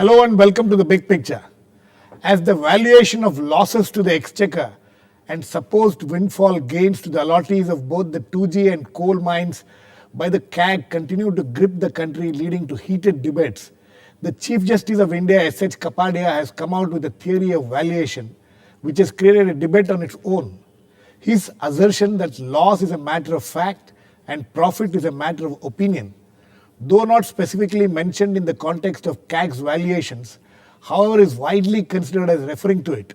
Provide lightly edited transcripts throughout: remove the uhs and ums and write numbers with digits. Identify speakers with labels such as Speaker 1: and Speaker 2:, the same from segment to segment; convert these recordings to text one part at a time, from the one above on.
Speaker 1: Hello and welcome to the big picture. As the valuation of losses to the exchequer and supposed windfall gains to the allottees of both the 2G and coal mines by the CAG continue to grip the country, leading to heated debates, the Chief Justice of India, S.H. Kapadia, has come out with a theory of valuation which has created a debate on its own. His assertion that loss is a matter of fact and profit is a matter of opinion, though not specifically mentioned in the context of CAG's valuations, however, is widely considered as referring to it.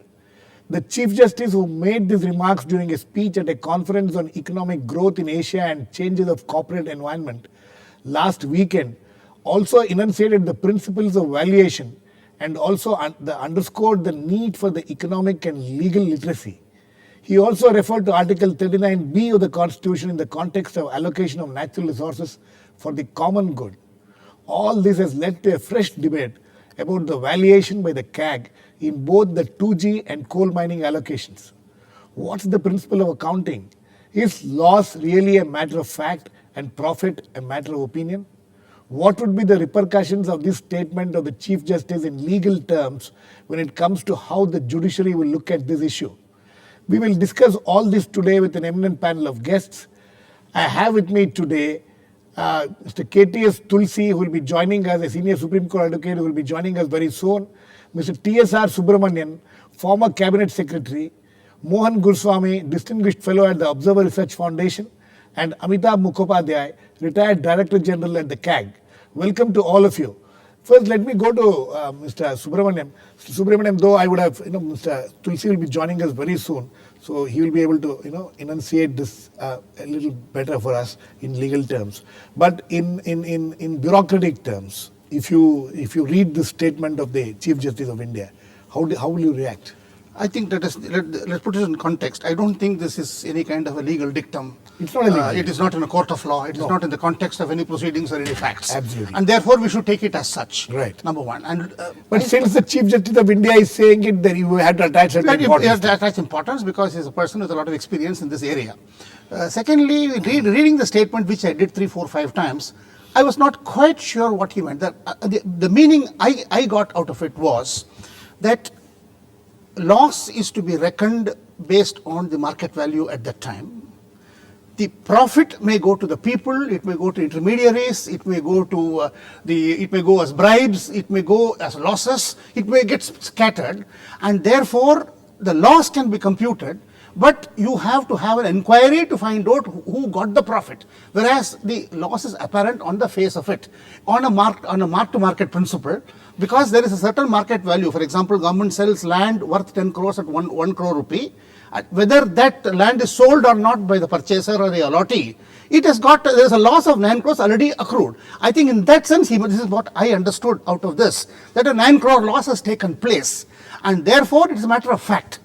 Speaker 1: The Chief Justice, who made these remarks during a speech at a conference on economic growth in Asia and changes of corporate environment last weekend, also enunciated the principles of valuation and also underscored the need for the economic and legal literacy. He also referred to Article 39B of the Constitution in the context of allocation of natural resources for the common good. All this has led to a fresh debate about the valuation by the CAG in both the 2G and coal mining allocations. What's the principle of accounting? Is loss really a matter of fact and profit a matter of opinion? What would be the repercussions of this statement of the Chief Justice in legal terms when it comes to how the judiciary will look at this issue? We will discuss all this today with an eminent panel of guests. I have with me today Mr. KTS Tulsi, who will be joining us, a senior Supreme Court advocate who will be joining us very soon. Mr. TSR Subramanian, former Cabinet Secretary. Mohan Guruswamy, distinguished fellow at the Observer Research Foundation. And Amitabh Mukhopadhyay, retired Director General at the CAG. Welcome to all of you. First, let me go to Mr. Subramanian. Mr. Subramanian, though I would have, Mr. Tulsi will be joining us very soon, so he will be able to, enunciate this a little better for us in legal terms. But in bureaucratic terms, if you read the statement of the Chief Justice of India, how will you react?
Speaker 2: I think let's put it in context. I don't think this is any kind of a legal dictum.
Speaker 1: It's not a legal
Speaker 2: It is not in a court of law. It is not in the context of any proceedings or any facts.
Speaker 1: Absolutely.
Speaker 2: And therefore, we should take it as such.
Speaker 1: Right.
Speaker 2: Number one. And
Speaker 1: but since the Chief Justice of India is saying it, then you have to attach certain importance.
Speaker 2: You have to attach importance because he is a person with a lot of experience in this area. Secondly, reading the statement, which I did 3, 4, 5 times, I was not quite sure what he meant. The meaning I got out of it was that loss is to be reckoned based on the market value at that time. The profit may go to the people, it may go to intermediaries, it may go to it may go as bribes, it may go as losses, it may get scattered, and therefore the loss can be computed. But you have to have an inquiry to find out who got the profit, whereas the loss is apparent on the face of it, on a mark-to-market principle, because there is a certain market value. For example, government sells land worth 10 crores at 1 crore rupee. Whether that land is sold or not by the purchaser or the allottee, there is a loss of 9 crores already accrued. I think in that sense, this is what I understood out of this, that a 9 crore loss has taken place, and therefore it is a matter of fact.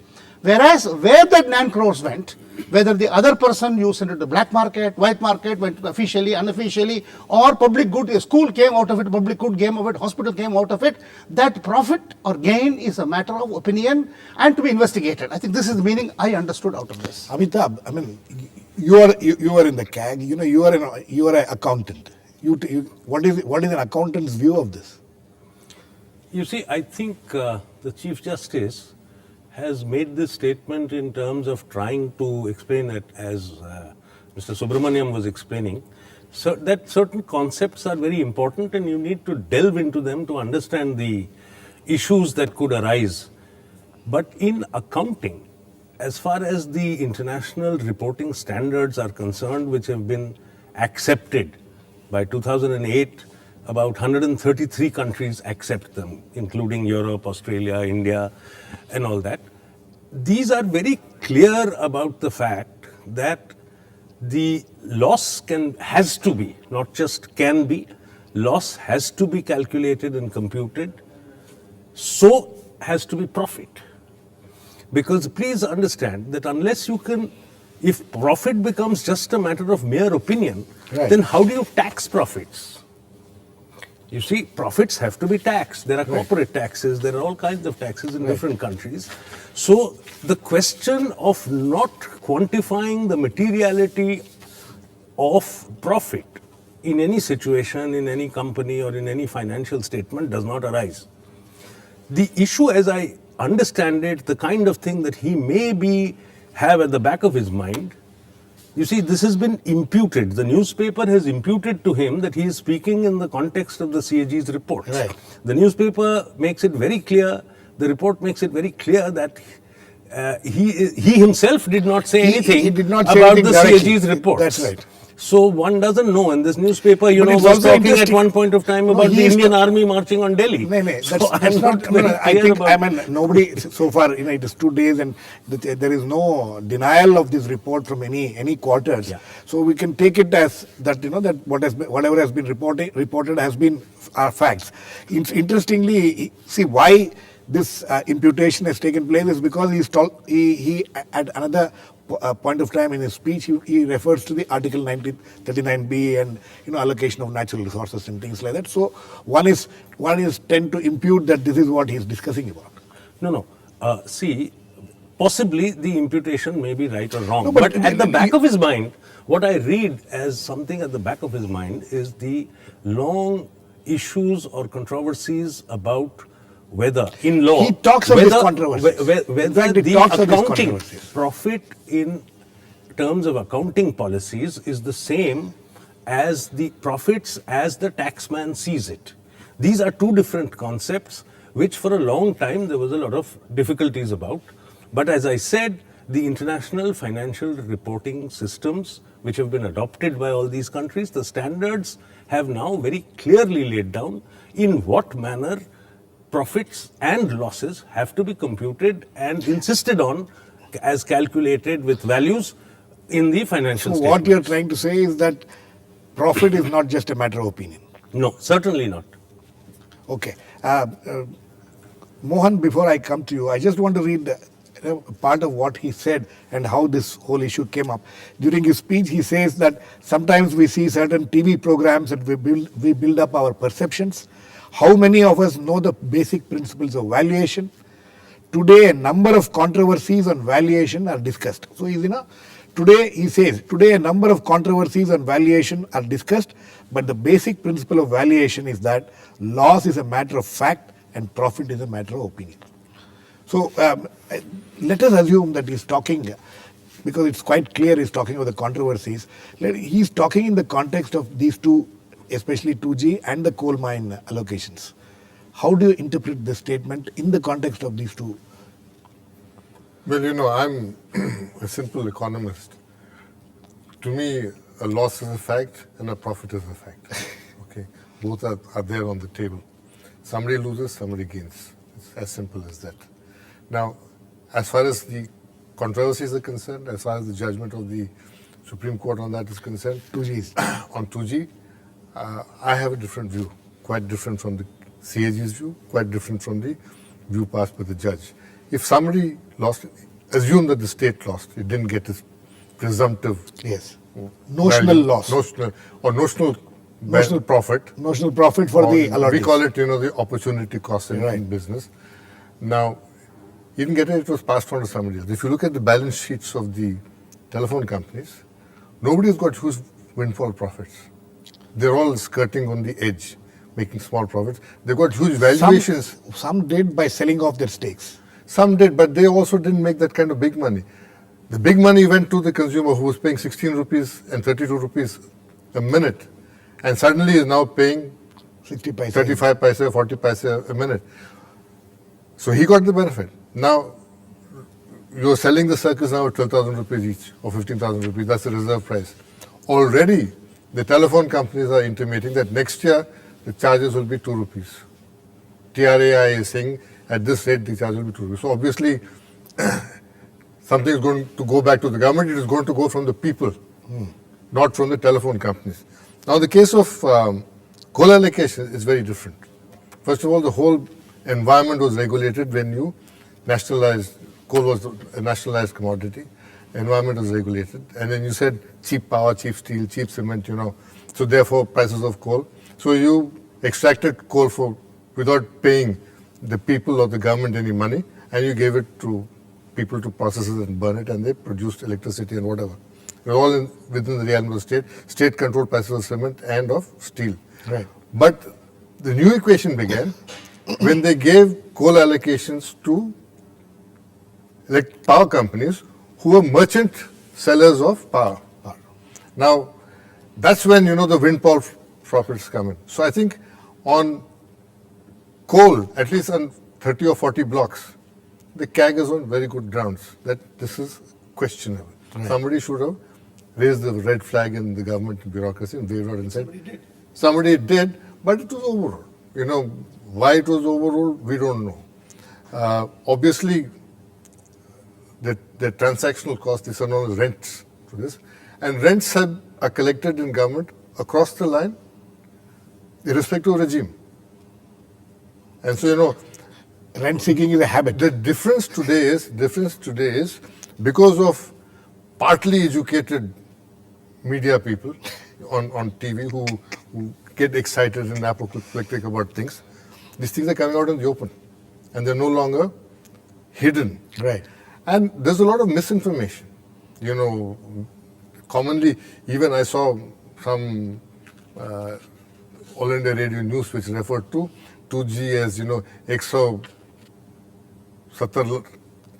Speaker 2: Whereas where that 9 crores went, whether the other person used it to the black market, white market, went officially, unofficially, or public good, a school came out of it, public good came out of it, hospital came out of it, that profit or gain is a matter of opinion and to be investigated. I think this is the meaning I understood out of this.
Speaker 1: Amitabh, I mean, you are in the CAG, you are an accountant. What is an accountant's view of this?
Speaker 3: You see, I think the Chief Justice has made this statement in terms of trying to explain it, as Mr. Subramaniam was explaining, so that certain concepts are very important and you need to delve into them to understand the issues that could arise. But in accounting, as far as the international reporting standards are concerned, which have been accepted by 2008, about 133 countries accept them, including Europe, Australia, India, and all that. These are very clear about the fact that the loss has to be, not just can be, loss has to be calculated and computed, so has to be profit. Because please understand that unless if profit becomes just a matter of mere opinion,
Speaker 1: right,
Speaker 3: then how do you tax profits? You see, profits have to be taxed. There are corporate taxes, there are all kinds of taxes in different countries. So the question of not quantifying the materiality of profit in any situation, in any company or in any financial statement does not arise. The issue, as I understand it, the kind of thing that he may have at the back of his mind, you see, this has been imputed. The newspaper has imputed to him that he is speaking in the context of the CAG's report.
Speaker 1: Right.
Speaker 3: The newspaper makes it very clear, the report makes it very clear that he himself did not say anything
Speaker 1: he did not say
Speaker 3: about
Speaker 1: anything
Speaker 3: the
Speaker 1: directly.
Speaker 3: CAG's report.
Speaker 1: That's right.
Speaker 3: So one doesn't know, and this newspaper,
Speaker 1: But it's
Speaker 3: was
Speaker 1: also
Speaker 3: talking at
Speaker 1: interesting.
Speaker 3: one point of time
Speaker 1: No,
Speaker 3: about
Speaker 1: he
Speaker 3: the
Speaker 1: is
Speaker 3: Indian army marching on Delhi.
Speaker 1: No,
Speaker 3: So
Speaker 1: that's
Speaker 3: I'm
Speaker 1: not.
Speaker 3: very
Speaker 1: I
Speaker 3: clear
Speaker 1: think
Speaker 3: about-
Speaker 1: nobody so far. It is 2 days, and there is no denial of this report from any quarters.
Speaker 3: Yeah.
Speaker 1: So we can take it as that that whatever has been reported has been facts. Interestingly, see why this imputation has taken place is because he at another point of time in his speech he refers to the Article 1939B and allocation of natural resources and things like that. So one is tend to impute that this is what he is discussing about.
Speaker 3: No. See, possibly the imputation may be right or wrong.
Speaker 1: No,
Speaker 3: but
Speaker 1: but
Speaker 3: at the back
Speaker 1: you-
Speaker 3: of his mind, what I read as something at the back of his mind is the long issues or controversies about whether in law
Speaker 1: He talks of these controversies.
Speaker 3: whether
Speaker 1: In fact, he
Speaker 3: the
Speaker 1: talks of these
Speaker 3: accounting
Speaker 1: controversies.
Speaker 3: profit in terms of accounting policies is the same as the profits as the taxman sees it. These are two different concepts which for a long time there was a lot of difficulties about. But as I said, the international financial reporting systems which have been adopted by all these countries, the standards have now very clearly laid down in what manner profits and losses have to be computed and insisted on as calculated with values in the financial
Speaker 1: So
Speaker 3: statement.
Speaker 1: what you are trying to say is that profit is not just a matter of opinion.
Speaker 3: No, certainly not.
Speaker 1: Okay. Mohan, before I come to you, I just want to read part of what he said and how this whole issue came up. During his speech, he says that sometimes we see certain TV programs and we build up our perceptions. How many of us know the basic principles of valuation? Today, a number of controversies on valuation are discussed. So, he says, today a number of controversies on valuation are discussed, but the basic principle of valuation is that loss is a matter of fact and profit is a matter of opinion. So, let us assume that he's talking, because it's quite clear he's talking about the controversies, he's talking in the context of these two, especially 2G and the coal mine allocations. How do you interpret this statement in the context of these two?
Speaker 4: Well, I'm a simple economist. To me, a loss is a fact and a profit is a fact. Okay, both are there on the table. Somebody loses, somebody gains. It's as simple as that. Now, as far as the controversies are concerned, as far as the judgment of the Supreme Court on that is concerned,
Speaker 1: 2Gs.
Speaker 4: on 2G, I have a different view, quite different from the CAG's view, quite different from the view passed by the judge. If somebody lost, assume that the state lost, it didn't get its presumptive
Speaker 1: Yes. Notional
Speaker 4: value,
Speaker 1: loss.
Speaker 4: Notional profit.
Speaker 1: Notional profit for the allottees.
Speaker 4: We call it, the opportunity cost in business. Now, he didn't get it, it was passed on to somebody else. If you look at the balance sheets of the telephone companies, nobody's got huge windfall profits. They're all skirting on the edge, making small profits. They've got huge valuations.
Speaker 1: Some did by selling off their stakes.
Speaker 4: Some did, but they also didn't make that kind of big money. The big money went to the consumer who was paying 16 rupees and 32 rupees a minute, and suddenly is now paying
Speaker 1: 60 paisa.
Speaker 4: 35 paisa, 40 paisa a minute. So he got the benefit. Now, you're selling the circus now at 12,000 rupees each, or 15,000 rupees, that's the reserve price. Already, the telephone companies are intimating that next year, the charges will be 2 rupees. TRAI is saying, at this rate, the charge will be 2 rupees. So obviously, something is going to go back to the government, it is going to go from the people, not from the telephone companies. Now, the case of coal allocation is very different. First of all, the whole environment was regulated when you nationalized, coal was a nationalized commodity, environment was regulated, and then you said cheap power, cheap steel, cheap cement, so therefore prices of coal. So you extracted coal without paying the people or the government any money, and you gave it to people to process it and burn it, and they produced electricity and whatever. It was all within the realm of the state. State controlled prices of cement and of steel.
Speaker 1: Right.
Speaker 4: But the new equation began when they gave coal allocations to power companies who were merchant sellers of power. Now, that's when, the windfall profits come in. So I think on coal, at least on 30 or 40 blocks, the CAG is on very good grounds that this is questionable. Right. Somebody should have raised the red flag in the government bureaucracy and waved out and said, somebody did, but it was overruled. Why it was overruled, we don't know. Obviously, the transactional cost, these are known as rents to this, and rents are collected in government across the line, irrespective of regime. And so,
Speaker 1: rent seeking is a habit.
Speaker 4: The difference today is because of partly educated media people on TV who get excited and apoplectic about things. These things are coming out in the open, and they're no longer hidden.
Speaker 1: Right.
Speaker 4: And there's a lot of misinformation. Commonly, even I saw some All India Radio News which referred to 2G as, 170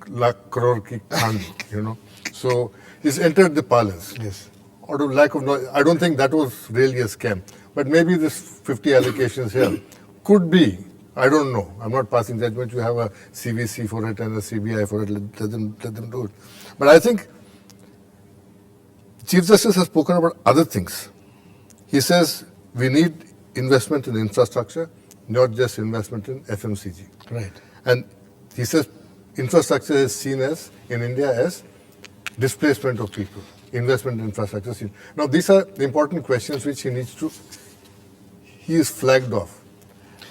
Speaker 4: lakh crore ki khand, So it's entered the parlance.
Speaker 1: Yes.
Speaker 4: Out of lack of knowledge, I don't think that was really a scam. But maybe this 50 allocations here could be. I don't know. I'm not passing judgment. You have a CVC for it and a CBI for it. Let them do it. But I think Chief Justice has spoken about other things. He says we need investment in infrastructure, not just investment in FMCG.
Speaker 1: Right.
Speaker 4: And he says infrastructure is seen as, in India, as displacement of people. Investment in infrastructure. Now, these are the important questions which he is flagged off.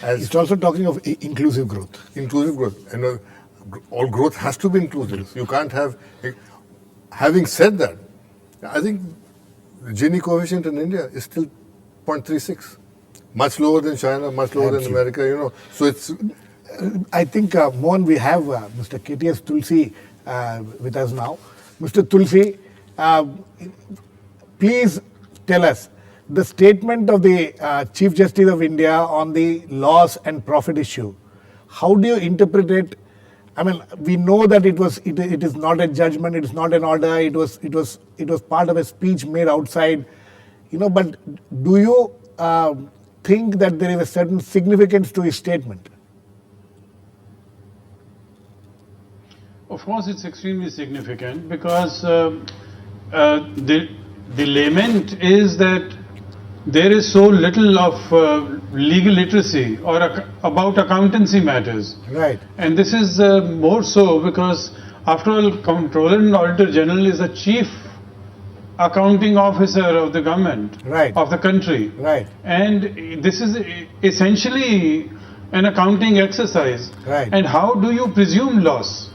Speaker 1: He's also talking of inclusive growth.
Speaker 4: Inclusive growth. All growth has to be inclusive. You can't have... Having said that, I think the Gini coefficient in India is still 0.36. Much lower than China, much lower than America, So it's...
Speaker 1: I think, Mohan, we have Mr. KTS Tulsi with us now. Mr. Tulsi, please tell us the statement of the Chief Justice of India on the loss and profit issue. How do you interpret it? I mean, we know that it is not a judgment, it is not an order, it was part of a speech made outside, but do you think that there is a certain significance to his statement?
Speaker 5: Of course, it's extremely significant because the lament is that there is so little of legal literacy or about accountancy matters.
Speaker 1: Right.
Speaker 5: And this is more so because, after all, Comptroller and Auditor General is the chief accounting officer of the government,
Speaker 1: right,
Speaker 5: of the country.
Speaker 1: Right.
Speaker 5: And this is essentially an accounting exercise.
Speaker 1: Right.
Speaker 5: And how do you presume loss?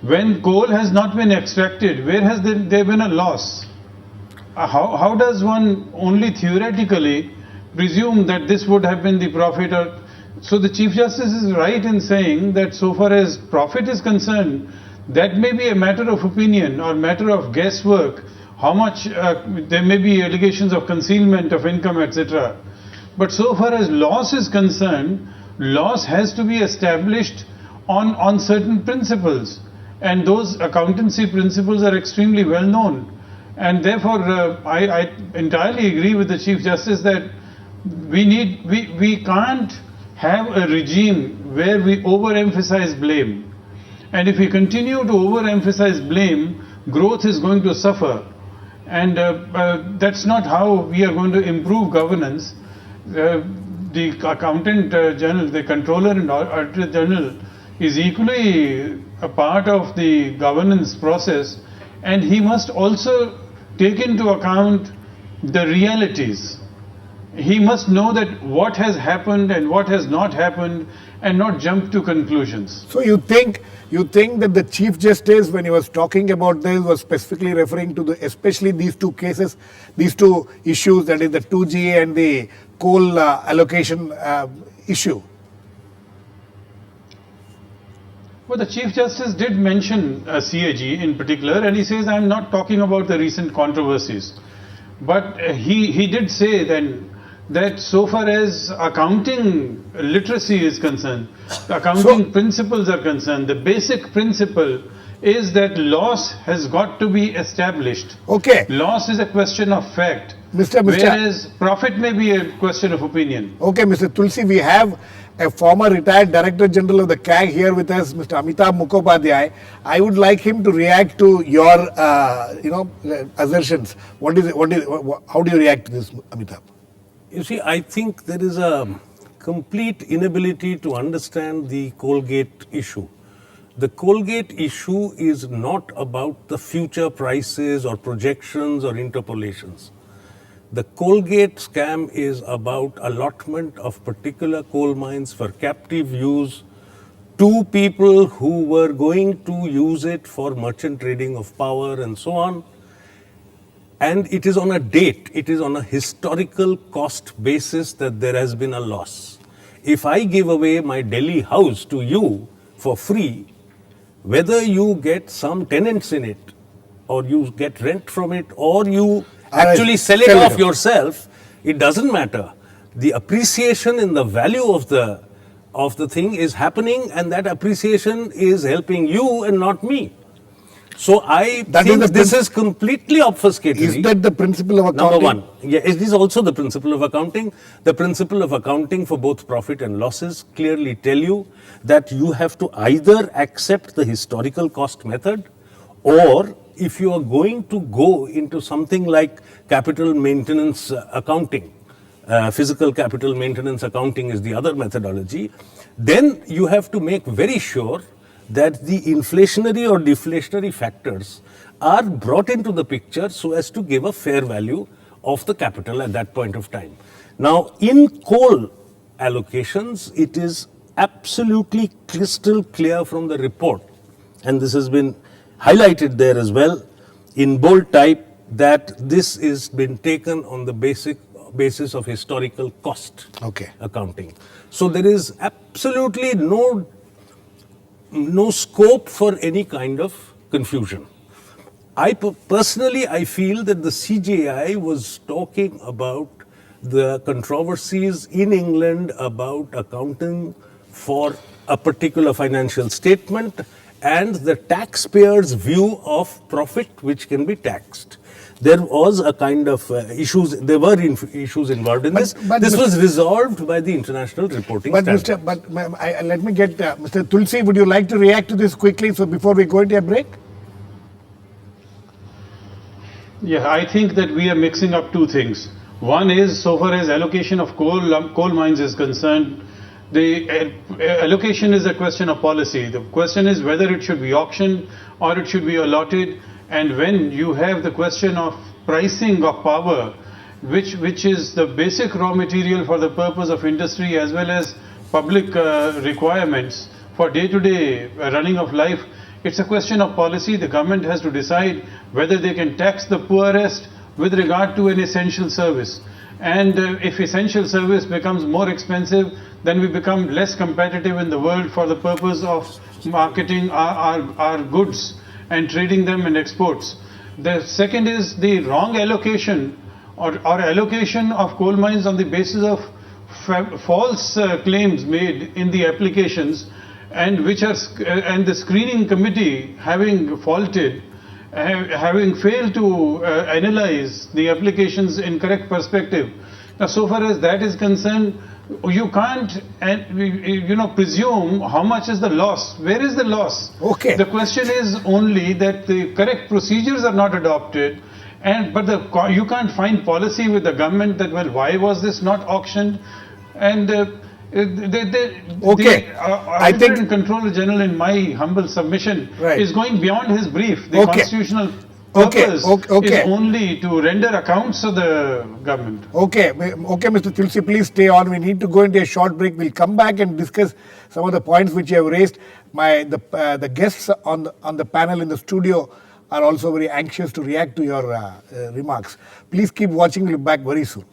Speaker 5: When coal has not been extracted, where has there been a loss? How does one only theoretically presume that this would have been the profit? So the Chief Justice is right in saying that so far as profit is concerned, that may be a matter of opinion or matter of guesswork, how much there may be allegations of concealment of income, etc. But so far as loss is concerned, loss has to be established on certain principles. And those accountancy principles are extremely well known. And therefore, I entirely agree with the Chief Justice that we can't have a regime where we overemphasize blame. And if we continue to overemphasize blame, growth is going to suffer. And that's not how we are going to improve governance. The Accountant General, the Controller and Auditor General is equally a part of the governance process, and he must also take into account the realities. He must know that what has happened and what has not happened, and not jump to conclusions.
Speaker 1: So you think that the Chief Justice, when he was talking about this, was specifically referring to especially these two cases, these two issues, that is the 2G and the coal allocation issue?
Speaker 5: Well, the Chief Justice did mention CAG in particular, and he says, I'm not talking about the recent controversies. But he did say then that so far as accounting literacy is concerned, accounting principles are concerned, the basic principle is that loss has got to be established.
Speaker 1: Okay.
Speaker 5: Loss is a question of fact.
Speaker 1: Mr.
Speaker 5: Whereas profit may be a question of opinion.
Speaker 1: Okay, Mr. Tulsi, we have a former retired Director General of the CAG here with us, Mr. Amitabh Mukhopadhyay. I would like him to react to your, assertions. How do you react to this, Amitabh?
Speaker 3: You see, I think there is a complete inability to understand the Colgate issue. The Colgate issue is not about the future prices or projections or interpolations. The Colgate scam is about allotment of particular coal mines for captive use to people who were going to use it for merchant trading of power and so on. And it is on a date, it is on a historical cost basis that there has been a loss. If I give away my Delhi house to you for free, whether you get some tenants in it, or you get rent from it, or you actually sell it off yourself, it doesn't matter. The appreciation in the value of the thing is happening, and that appreciation is helping you and not me. So I think this is completely obfuscatory.
Speaker 1: Is that the principle of accounting?
Speaker 3: Number one. Yeah, it is also the principle of accounting. The principle of accounting for both profit and losses clearly tell you that you have to either accept the historical cost method, or if you are going to go into something like capital maintenance accounting, physical capital maintenance accounting is the other methodology, then you have to make very sure that the inflationary or deflationary factors are brought into the picture so as to give a fair value of the capital at that point of time. Now, in coal allocations, it is absolutely crystal clear from the report, and this has been highlighted there as well in bold type, that this is been taken on the basis of historical cost accounting. So there is absolutely no scope for any kind of confusion. Personally, I feel that the CJI was talking about the controversies in England about accounting for a particular financial statement and the taxpayer's view of profit which can be taxed. There was a kind of issues involved in this. This was resolved by the international reporting standards.
Speaker 1: Let me get Mr. Tulsi, would you like to react to this quickly so before we go into a break?
Speaker 5: Yeah, I think that we are mixing up two things. One is, so far as allocation of coal mines is concerned, the allocation is a question of policy. The question is whether it should be auctioned or it should be allotted. And when you have the question of pricing of power, which is the basic raw material for the purpose of industry as well as public requirements for day-to-day running of life, it's a question of policy. The government has to decide whether they can tax the poorest with regard to an essential service. And if essential service becomes more expensive, then we become less competitive in the world for the purpose of marketing our goods and trading them in exports. The second is the wrong allocation or allocation of coal mines on the basis of false claims made in the applications, and and the screening committee having failed to analyze the applications in correct perspective. Now, so far as that is concerned, you can't presume how much is the loss. Where is the loss?
Speaker 1: Okay.
Speaker 5: The question is only that the correct procedures are not adopted, but you can't find policy with the government that, well, why was this not auctioned? And
Speaker 1: I think
Speaker 5: Controller General, in my humble submission, is going beyond his brief. The constitutional purpose is only to render accounts to the government.
Speaker 1: Okay, Mr. Tulsi, please stay on. We need to go into a short break. We'll come back and discuss some of the points which you have raised. The guests on the panel in the studio are also very anxious to react to your remarks. Please keep watching. We'll be back very soon.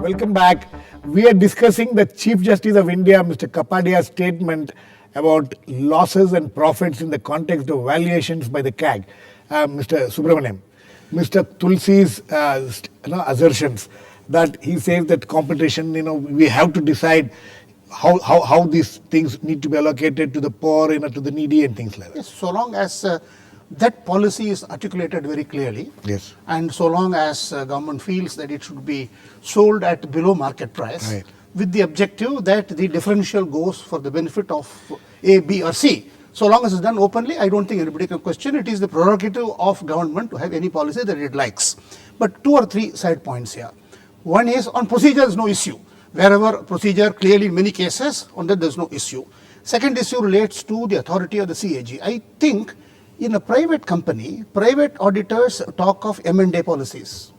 Speaker 1: Welcome back. We are discussing the Chief Justice of India, Mr. Kapadia's statement about losses and profits in the context of valuations by the CAG. Mr. Subramaniam, Mr. Tulsi's assertions that he says that competition, we have to decide how these things need to be allocated to the poor, to the needy and things like that.
Speaker 2: Yes, so long as that policy is articulated very clearly,
Speaker 1: Yes.
Speaker 2: and so long as government feels that it should be sold at below market price,
Speaker 1: Right.
Speaker 2: with the objective that the differential goes for the benefit of A, B or C. So long as it's done openly, I don't think anybody can question. It is the prerogative of government to have any policy that it likes. But 2 or 3 side points here. One is on procedure is no issue. Wherever procedure clearly in many cases, on that there's no issue. Second issue relates to the authority of the CAG. I think in a private company, private auditors talk of M&A policies.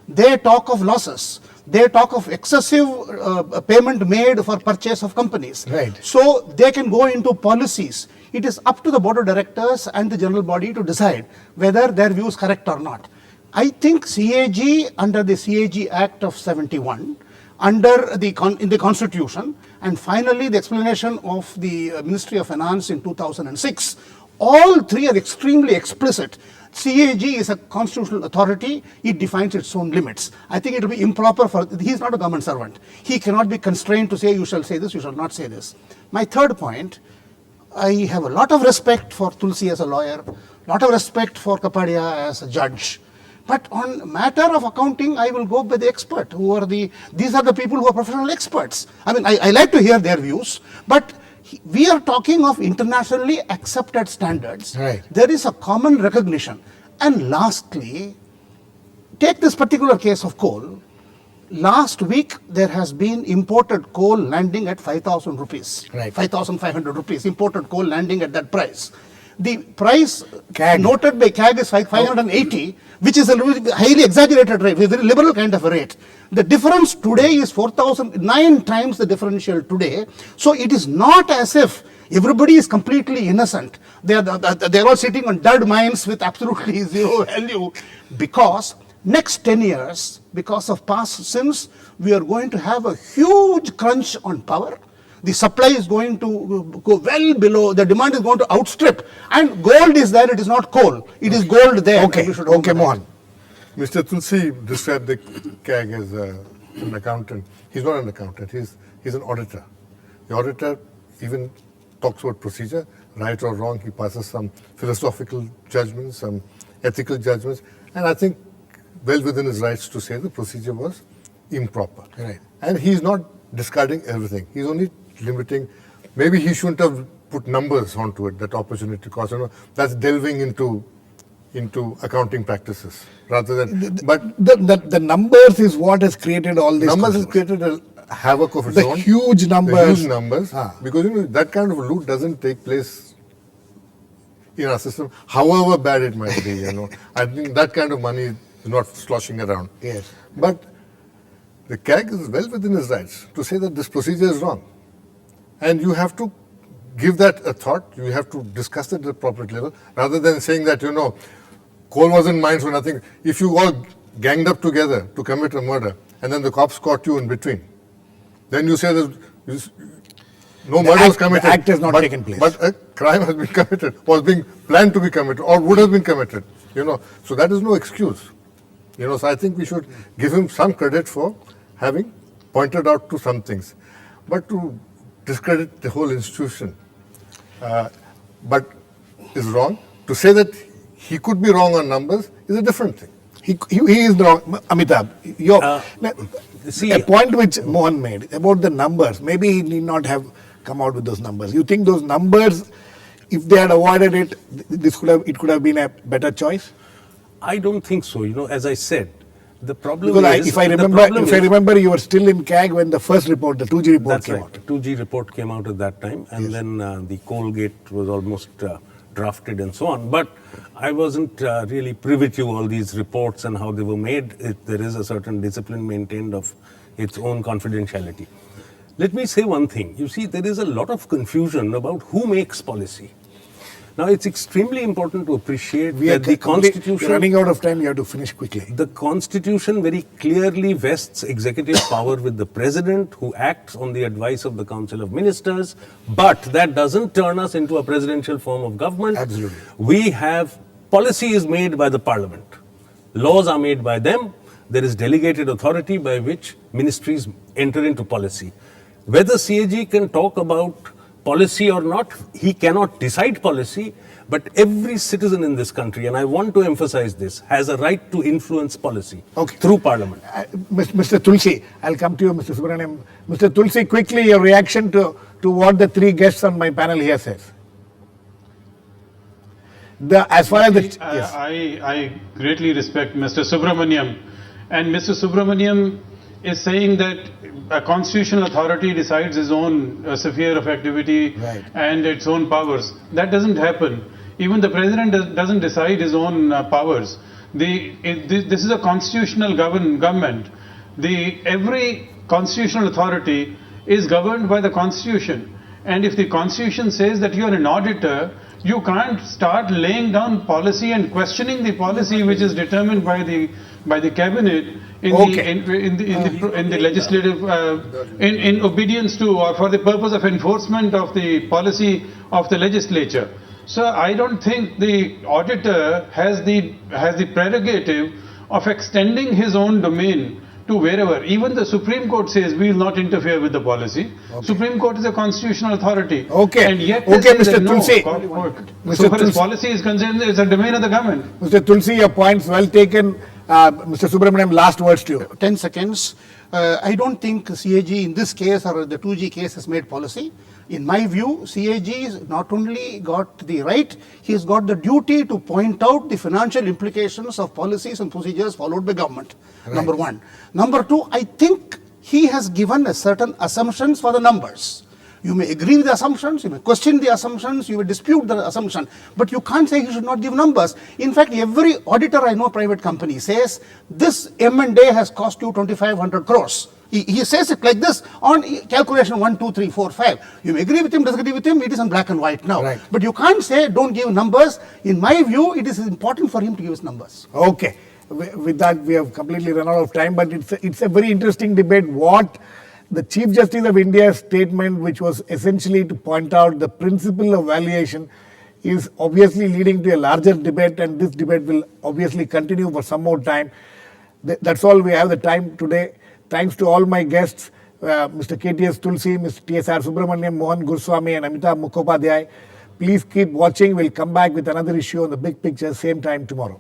Speaker 2: They talk of losses. They talk of excessive payment made for purchase of companies.
Speaker 1: Right.
Speaker 2: So they can go into policies. It is up to the board of directors and the general body to decide whether their view is correct or not. I think CAG under the CAG Act of 71, in the Constitution, and finally the explanation of the Ministry of Finance in 2006, all three are extremely explicit. CAG is a constitutional authority. It defines its own limits. I think it will be improper he is not a government servant. He cannot be constrained to say, you shall say this, you shall not say this. My third point, I have a lot of respect for Tulsi as a lawyer, lot of respect for Kapadia as a judge. But on matter of accounting, I will go by the expert. These are the people who are professional experts. I mean, I like to hear their views, but we are talking of internationally accepted standards.
Speaker 1: Right.
Speaker 2: There is a common recognition. And lastly, take this particular case of coal. Last week, there has been imported coal landing at 5,000 rupees.
Speaker 1: Right.
Speaker 2: 5,500 rupees, imported coal landing at that price. The price
Speaker 1: CAG.
Speaker 2: noted by CAG is 580, which is a highly exaggerated rate, a very liberal kind of a rate. The difference today is 9 times the differential today. So it is not as if everybody is completely innocent. They are all sitting on dud mines with absolutely zero value, because next 10 years, because of past sins, we are going to have a huge crunch on power. The supply is going to go well below, the demand is going to outstrip, and gold is there, it is not coal. It is gold there.
Speaker 1: Okay, Mohan.
Speaker 4: Mr. Tulsi described the CAG as an accountant. He's not an accountant, he's an auditor. The auditor even talks about procedure, right or wrong. He passes some philosophical judgments, some ethical judgments, and I think well within his rights to say the procedure was improper.
Speaker 1: Right.
Speaker 4: And he's not discarding everything. He's only limiting. Maybe he shouldn't have put numbers onto it, that opportunity cost. That's delving into accounting practices rather than. But
Speaker 1: the numbers is what has created all this.
Speaker 4: numbers has created a havoc of its
Speaker 1: The
Speaker 4: own.
Speaker 1: huge numbers.
Speaker 4: The huge numbers.
Speaker 1: Ah.
Speaker 4: Because that kind of loot doesn't take place in our system, however bad it might be. I think that kind of money is not sloshing around.
Speaker 1: Yes.
Speaker 4: But the CAG is well within his rights to say that this procedure is wrong. And you have to give that a thought, you have to discuss it at the appropriate level, rather than saying that, coal wasn't mine for nothing. If you all ganged up together to commit a murder, and then the cops caught you in between, then you say that no murder was committed.
Speaker 1: The act has not taken place.
Speaker 4: But a crime has been committed, was being planned to be committed, or would have been committed. So that is no excuse. So I think we should give him some credit for having pointed out to some things. But to discredit the whole institution, but is wrong. To say that he could be wrong on numbers is a different thing.
Speaker 1: He is wrong. Amitabh,
Speaker 3: see-
Speaker 1: a point which Mohan made about the numbers, maybe he need not have come out with those numbers. You think those numbers, if they had avoided it, it could have been a better choice?
Speaker 3: I don't think so. As I said, the problem
Speaker 1: Because
Speaker 3: is...
Speaker 1: if I remember, you were still in CAG when the first report, the 2G report
Speaker 3: That's
Speaker 1: came
Speaker 3: right.
Speaker 1: out.
Speaker 3: 2G report came out at that time, and then the Colgate was almost drafted and so on. But I wasn't really privy to all these reports and how they were made. There is a certain discipline maintained of its own confidentiality. Let me say one thing. You see, there is a lot of confusion about who makes policy. Now, it's extremely important to appreciate
Speaker 1: We are
Speaker 3: that the Constitution...
Speaker 1: We're running out of time. You have to finish quickly.
Speaker 3: The Constitution very clearly vests executive power with the President, who acts on the advice of the Council of Ministers, but that doesn't turn us into a presidential form of government.
Speaker 1: Absolutely.
Speaker 3: We have... Policy is made by the Parliament. Laws are made by them. There is delegated authority by which ministries enter into policy. Whether CAG can talk about policy or not, he cannot decide policy, but every citizen in this country, and I want to emphasize this, has a right to influence policy through Parliament.
Speaker 1: Mr. Tulsi, I'll come to you, Mr. Subramaniam. Mr. Tulsi, quickly your reaction to what the three guests on my panel here says. As far as the... Yes.
Speaker 5: I greatly respect Mr. Subramaniam, and Mr. Subramaniam is saying that a constitutional authority decides its own sphere of activity and its own powers. That doesn't happen. Even the president doesn't decide his own powers. This is a constitutional government. Every constitutional authority is governed by the Constitution. And if the Constitution says that you are an auditor, you can't start laying down policy and questioning the policy which is determined by the cabinet in the legislative in obedience to or for the purpose of enforcement of the policy of the legislature. So I don't think the auditor has the prerogative of extending his own domain to wherever. Even the Supreme Court says we will not interfere with the policy. Supreme Court is a constitutional authority.
Speaker 1: And
Speaker 5: yet
Speaker 1: Mr. Tulsi.
Speaker 5: So far as policy is concerned, it's a domain of the government.
Speaker 1: Mr. Tulsi, your points well taken. Mr. Subramaniam, last words to you.
Speaker 2: 10 seconds. I don't think CAG in this case or the 2G case has made policy. In my view, CAG has not only got the right, he has got the duty to point out the financial implications of policies and procedures followed by government. Number one. Number two, I think he has given a certain assumptions for the numbers. You may agree with the assumptions, you may question the assumptions, you may dispute the assumption, but you can't say he should not give numbers. In fact, every auditor I know, private company, says this M&A has cost you 2,500 crores. He says it like this on calculation 1, 2, 3, 4, 5. You may agree with him, disagree with him, it is in black and white now. But you can't say don't give numbers. In my view, it is important for him to give us numbers.
Speaker 1: Okay. With that, we have completely run out of time, but it's a very interesting debate. What the Chief Justice of India's statement, which was essentially to point out the principle of valuation, is obviously leading to a larger debate, and this debate will obviously continue for some more time. That's all we have the time today. Thanks to all my guests, Mr. KTS Tulsi, Mr. TSR Subramaniam, Mohan Gurswamy, and Amitabh Mukhopadhyay. Please keep watching. We'll come back with another issue on the big picture, same time tomorrow.